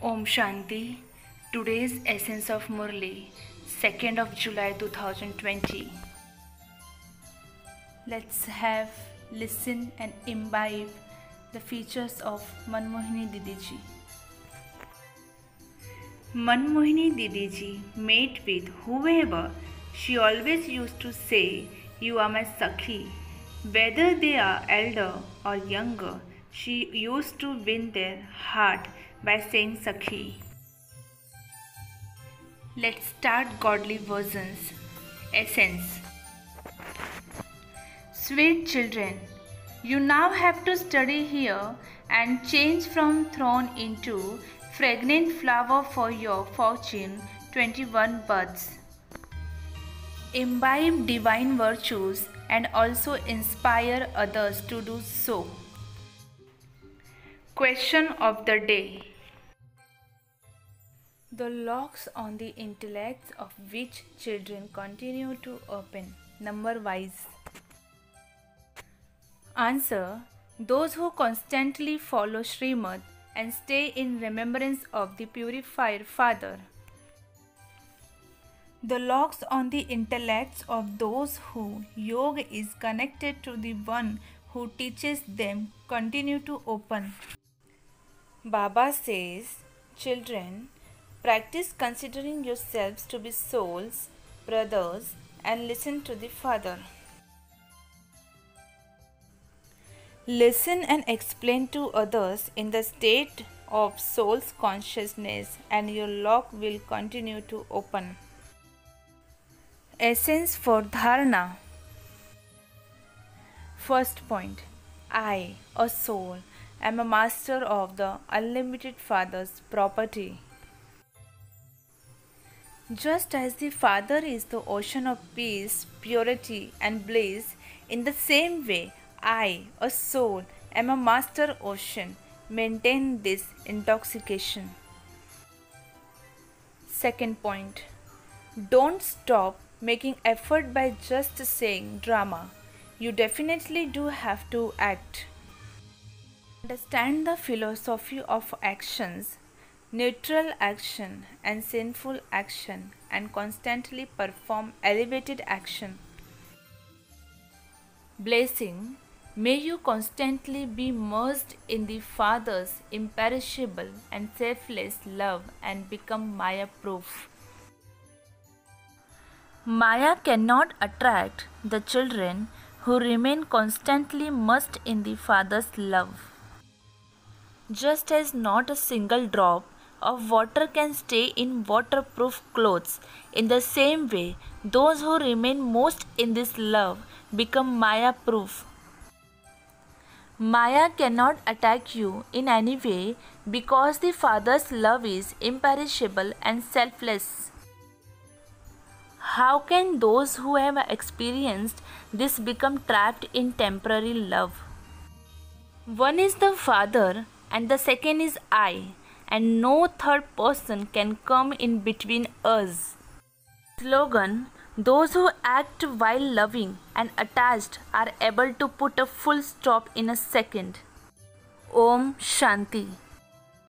Om Shanti. Today's Essence of Murli, 2nd of July 2020. Let's listen and imbibe the features of Manmohini Didiji. Manmohini Didiji met with whoever. She always used to say, "You are my Sakhi." Whether they are elder or younger, she used to win their heart by saying Sakhi. Let's start godly versions. Essence. Sweet children, you now have to study here and change from thorn into fragrant flower for your fortune 21 births. Imbibe divine virtues and also inspire others to do so. Question of the day. The locks on the intellects of which children continue to open, number wise? Answer: those who constantly follow Srimad and stay in remembrance of the purified Father. The locks on the intellects of those who yoga is connected to the one who teaches them continue to open. Baba says, children, practice considering yourselves to be souls, brothers, and listen to the Father. Listen and explain to others in the state of soul's consciousness, and your lock will continue to open. Essence for Dharana. First point. I, a soul, am a master of the unlimited Father's property. Just as the Father is the ocean of peace, purity, and bliss, in the same way, I, a soul, am a master ocean. Maintain this intoxication. Second point. Don't stop making effort by just saying drama. You definitely do have to act. Understand the philosophy of actions, neutral action and sinful action, and constantly perform elevated action. Blessing. May you constantly be merged in the Father's imperishable and selfless love and become Maya-proof. Maya cannot attract the children who remain constantly immersed in the Father's love. Just as not a single drop of water can stay in waterproof clothes, in the same way, those who remain most in this love become Maya-proof. Maya cannot attack you in any way because the Father's love is imperishable and selfless. How can those who have experienced this become trapped in temporary love? One is the Father and the second is I, and no third person can come in between us. Slogan: those who act while loving and attached are able to put a full stop in a second. Om Shanti.